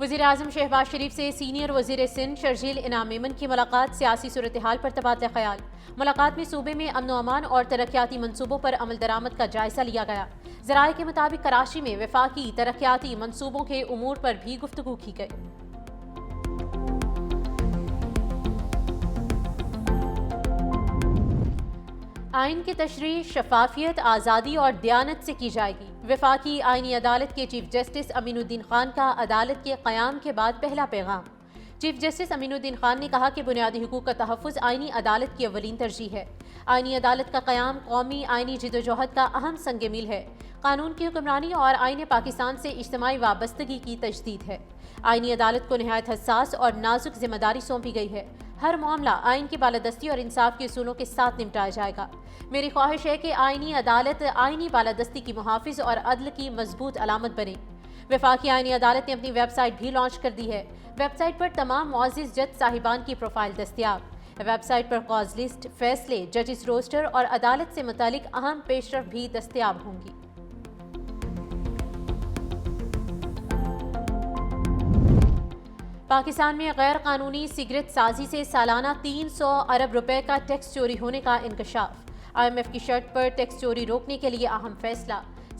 وزیر اعظم شہباز شریف سے سینئر وزیر سندھ شرجیل انعام میمن کی ملاقات، سیاسی صورتحال پر تبادلہ خیال۔ ملاقات میں صوبے میں امن و امان اور ترقیاتی منصوبوں پر عمل درآمد کا جائزہ لیا گیا۔ ذرائع کے مطابق کراچی میں وفاقی ترقیاتی منصوبوں کے امور پر بھی گفتگو کی گئی۔ آئین کی تشریح شفافیت، آزادی اور دیانت سے کی جائے گی۔ وفاقی آئینی عدالت کے چیف جسٹس امین الدین خان کا عدالت کے قیام کے بعد پہلا پیغام۔ چیف جسٹس امین الدین خان نے کہا کہ بنیادی حقوق کا تحفظ آئینی عدالت کی اولین ترجیح ہے۔ آئینی عدالت کا قیام قومی آئینی جدوجہد کا اہم سنگ میل ہے۔ قانون کی حکمرانی اور آئین پاکستان سے اجتماعی وابستگی کی تجدید ہے۔ آئینی عدالت کو نہایت حساس اور نازک ذمہ داری سونپی گئی ہے۔ ہر معاملہ آئین کی بالادستی اور انصاف کے اصولوں کے ساتھ نمٹایا جائے گا۔ میری خواہش ہے کہ آئینی عدالت آئینی بالادستی کی محافظ اور عدل کی مضبوط علامت بنے۔ وفاقی آئینی عدالت نے اپنی ویب سائٹ بھی لانچ کر دی ہے۔ ویب سائٹ پر تمام معزز جج صاحبان کی پروفائل دستیاب۔ ویب سائٹ پر کاز لسٹ، فیصلے، ججز روسٹر اور عدالت سے متعلق اہم پیش رفت بھی دستیاب ہوں گی۔ پاکستان میں غیر قانونی سگریٹ سازی سے سالانہ 300 ارب روپے کا ٹیکس چوری ہونے کا انکشاف۔ آئی ایم ایف کی شرط پر ٹیکس چوری روکنے کے لیے اہم فیصلہ۔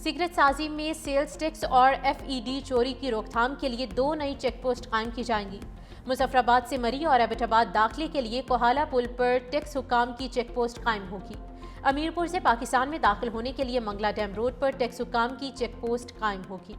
سگریٹ سازی میں سیلز ٹیکس اور ایف ای ڈی چوری کی روک تھام کے لیے 2 نئی چیک پوسٹ قائم کی جائیں گی۔ مظفرآباد سے مری اور ایبٹ آباد داخلے کے لیے کوہالہ پل پر ٹیکس حکام کی چیک پوسٹ قائم ہوگی۔ امیرپور سے پاکستان میں داخل ہونے کے لیے منگلا ڈیم روڈ پر ٹیکس حکام کی چیک پوسٹ قائم ہوگی۔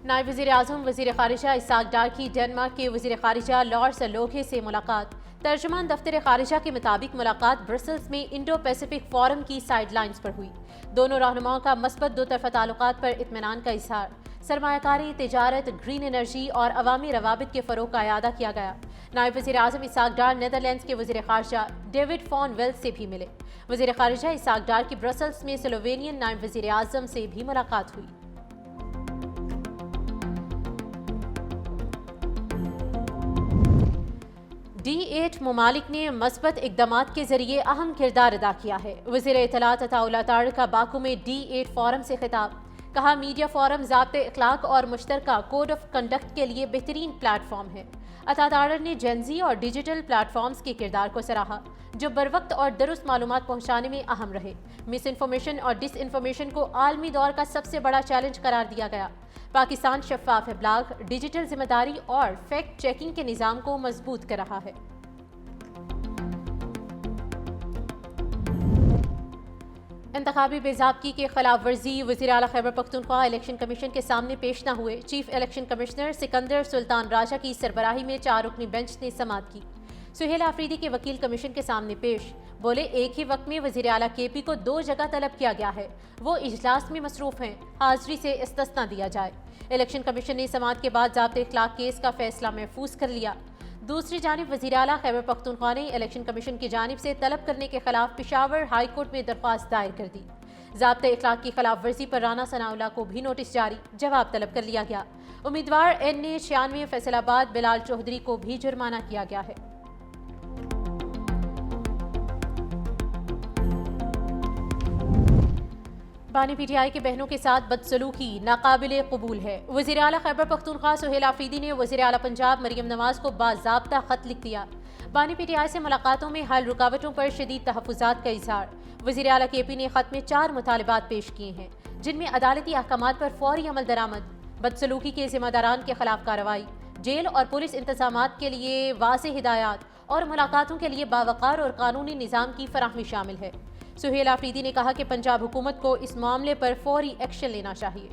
نائب وزیر اعظم وزیر خارجہ اسحاق ڈار کی ڈنمارک کے وزیر خارجہ لارس لوگھے سے ملاقات۔ ترجمان دفتر خارجہ کے مطابق ملاقات برسلز میں انڈو پیسیفک فورم کی سائیڈ لائنز پر ہوئی۔ دونوں رہنماؤں کا مثبت دو طرفہ تعلقات پر اطمینان کا اظہار، سرمایہ کاری، تجارت، گرین انرجی اور عوامی روابط کے فروغ کا اعادہ کیا گیا۔ نائب وزیر اعظم اسحاق ڈار نیدرلینڈز کے وزیر خارجہ ڈیوڈ فون ویلز سے بھی ملے۔ وزیر خارجہ اسحاق ڈار کی برسلز میں سلووینین نائب وزیر اعظم سے بھی ملاقات ہوئی۔ D8 ممالک نے مثبت اقدامات کے ذریعے اہم کردار ادا کیا ہے۔ وزیر اطلاعات عطا اللہ طاہر کا باکو میں D8 فورم سے خطاب، کہا میڈیا فورم ضابطۂ اخلاق اور مشترکہ کوڈ آف کنڈکٹ کے لیے بہترین پلیٹ فارم ہے۔ عطا طاہر نے جینزی اور ڈیجیٹل پلیٹ فارمز کے کردار کو سراہا، جو بروقت اور درست معلومات پہنچانے میں اہم رہے۔ مس انفارمیشن اور ڈس انفارمیشن کو عالمی دور کا سب سے بڑا چیلنج قرار دیا گیا۔ پاکستان شفاف ابلاغ، ڈیجیٹل ذمہ داری اور فیکٹ چیکنگ کے نظام کو مضبوط کر رہا ہے۔ انتخابی بے ضابطگی کے خلاف ورزی، وزیر اعلیٰ خیبر پختونخوا الیکشن کمیشن کے سامنے پیش نہ ہوئے۔ چیف الیکشن کمشنر سکندر سلطان راجہ کی سربراہی میں 4 رکنی بینچ نے سماعت کی۔ سہیل آفریدی کے وکیل کمیشن کے سامنے پیش، بولے ایک ہی وقت میں وزیر اعلیٰ کے پی کو 2 جگہ طلب کیا گیا ہے، وہ اجلاس میں مصروف ہیں، حاضری سے استثناء دیا جائے۔ الیکشن کمیشن نے سماعت کے بعد ضابطۂ اخلاق کیس کا فیصلہ محفوظ کر لیا۔ دوسری جانب وزیر اعلیٰ خیبر پختونخوا نے الیکشن کمیشن کی جانب سے طلب کرنے کے خلاف پشاور ہائی کورٹ میں درخواست دائر کر دی۔ ضابطۂ اخلاق کی خلاف ورزی پر رانا ثناءاللہ کو بھی نوٹس جاری، جواب طلب کر لیا گیا۔ امیدوار NA96 فیصل آباد بلال چودھری کو بھی جرمانہ کیا گیا ہے۔ بانی پی ٹی آئی کے بہنوں کے ساتھ بدسلوکی ناقابل قبول ہے۔ وزیر اعلیٰ خیبر پختونخوا سہیل آفریدی نے وزیر اعلیٰ پنجاب مریم نواز کو باضابطہ خط لکھ دیا۔ بانی پی ٹی آئی سے ملاقاتوں میں حل رکاوٹوں پر شدید تحفظات کا اظہار۔ وزیر اعلیٰ کے پی نے خط میں 4 مطالبات پیش کیے ہیں، جن میں عدالتی احکامات پر فوری عمل درآمد، بدسلوکی کے ذمہ داران کے خلاف کارروائی، جیل اور پولیس انتظامات کے لیے واضح ہدایات اور ملاقاتوں کے لیے باوقار اور قانونی نظام کی فراہمی شامل ہے۔ سہیل آفریدی نے کہا کہ پنجاب حکومت کو اس معاملے پر فوری ایکشن لینا چاہیے۔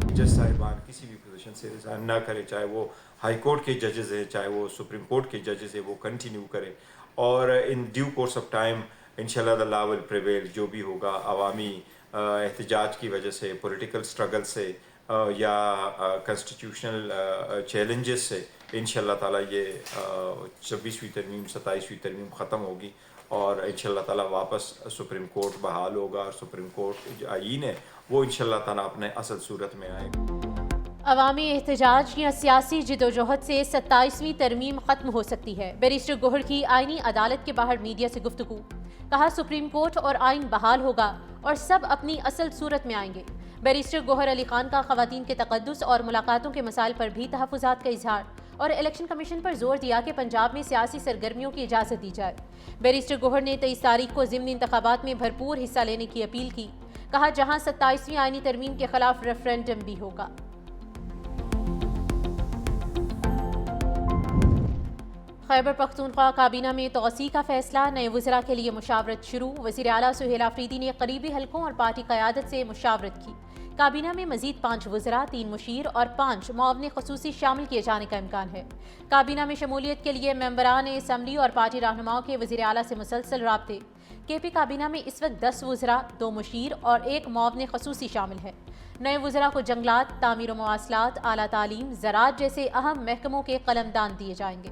جج صاحبان کسی بھی پوزیشن سے ریزائن نہ کرے، چاہے وہ ہائی کورٹ کے ججز ہیں، چاہے وہ سپریم کورٹ کے ججز ہیں، وہ کنٹینیو کرے اور in due course of time انشاءاللہ the law will prevail۔ جو بھی ہوگا عوامی احتجاج کی وجہ سے، پولیٹیکل سٹرگل سے یا کنسٹیٹیوشنل چیلنجز سے انشاءاللہ تعالیٰ یہ 26ویں ترمیم 27ویں ترمیم ختم ہوگی اور انشاءاللہ تعالیٰ واپس سپریم کورٹ بحال ہوگا اور سپریم کورٹ جو آئین ہے وہ انشاءاللہ تعالیٰ اپنے اصل صورت میں آئے گا۔ عوامی احتجاج یا سیاسی جدوجہد سے 27ویں ترمیم ختم ہو سکتی ہے، بیرسٹر گوہر کی آئینی عدالت کے باہر میڈیا سے گفتگو۔ کہا سپریم کورٹ اور آئین بحال ہوگا اور سب اپنی اصل صورت میں آئیں گے۔ بیرسٹر گوہر علی خان کا خواتین کے تقدس اور ملاقاتوں کے مسائل پر بھی تحفظات کا اظہار، اور الیکشن کمیشن پر زور دیا کہ پنجاب میں سیاسی سرگرمیوں کی اجازت دی جائے۔ بیرسٹر گوہر نے 23 تاریخ کو ضمنی انتخابات میں بھرپور حصہ لینے کی اپیل کی۔ کہا جہاں 27ویں آئینی ترمیم کے خلاف ریفرینڈم بھی ہوگا۔ خیبر پختونخوا کابینہ میں توسیع کا فیصلہ، نئے وزراء کے لیے مشاورت شروع۔ وزیر اعلیٰ سہیل آفریدی نے قریبی حلقوں اور پارٹی قیادت سے مشاورت کی۔ کابینہ میں مزید 5 وزراء، 3 مشیر اور 5 معاون خصوصی شامل کیے جانے کا امکان ہے۔ کابینہ میں شمولیت کے لیے ممبران اسمبلی اور پارٹی رہنماؤں کے وزیر اعلیٰ سے مسلسل رابطے۔ کے پی کابینہ میں اس وقت 10 وزراء، 2 مشیر اور 1 معاون خصوصی شامل ہیں۔ نئے وزراء کو جنگلات، تعمیر و مواصلات، اعلیٰ تعلیم، زراعت جیسے اہم محکموں کے قلمدان دیے جائیں گے۔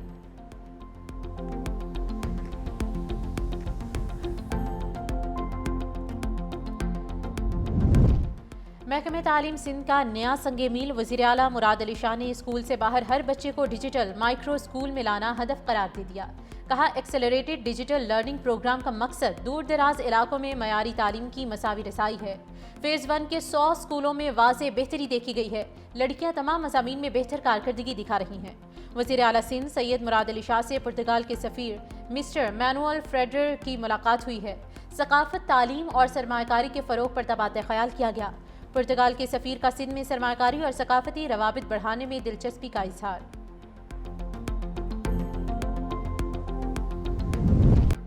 محکمہ تعلیم سندھ کا نیا سنگ میل، وزیر اعلیٰ مراد علی شاہ نے اسکول سے باہر ہر بچے کو ڈیجیٹل مائکرو اسکول میں لانا ہدف قرار دے دیا۔ کہا ایکسلریٹڈ ڈیجیٹل لرننگ پروگرام کا مقصد دور دراز علاقوں میں معیاری تعلیم کی مساوی رسائی ہے۔ فیز 1 کے 100 اسکولوں میں واضح بہتری دیکھی گئی ہے۔ لڑکیاں تمام مضامین میں بہتر کارکردگی دکھا رہی ہیں۔ وزیر اعلیٰ سندھ سید مراد علی شاہ سے پرتگال کے سفیر مسٹر مینوئل فریڈر کی ملاقات ہوئی ہے۔ ثقافت، تعلیم اور سرمایہ کاری کے فروغ پر تبادلہ خیال کیا گیا۔ پرتگال کے سفیر کا سندھ میں سرمایہ کاری اور ثقافتی روابط بڑھانے میں دلچسپی کا اظہار۔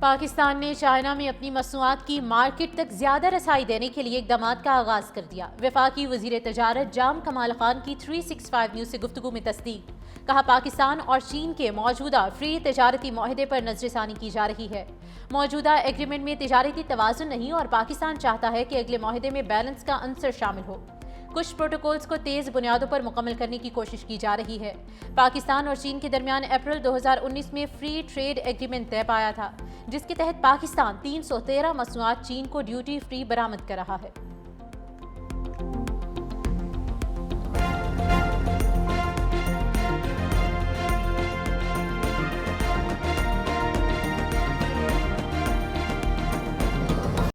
پاکستان نے چائنا میں اپنی مصنوعات کی مارکیٹ تک زیادہ رسائی دینے کے لیے اقدامات کا آغاز کر دیا۔ وفاقی وزیر تجارت جام کمال خان کی 365 نیوز سے گفتگو میں تصدیق۔ کہا پاکستان اور چین کے موجودہ فری تجارتی معاہدے پر نظر ثانی کی جا رہی ہے۔ موجودہ ایگریمنٹ میں تجارتی توازن نہیں اور پاکستان چاہتا ہے کہ اگلے معاہدے میں بیلنس کا عنصر شامل ہو۔ کچھ پروٹوکولز کو تیز بنیادوں پر مکمل کرنے کی کوشش کی جا رہی ہے۔ پاکستان اور چین کے درمیان اپریل 2019 میں فری ٹریڈ ایگریمنٹ طے پایا تھا، جس کے تحت پاکستان 313 مصنوعات چین کو ڈیوٹی فری برآمد کر رہا ہے۔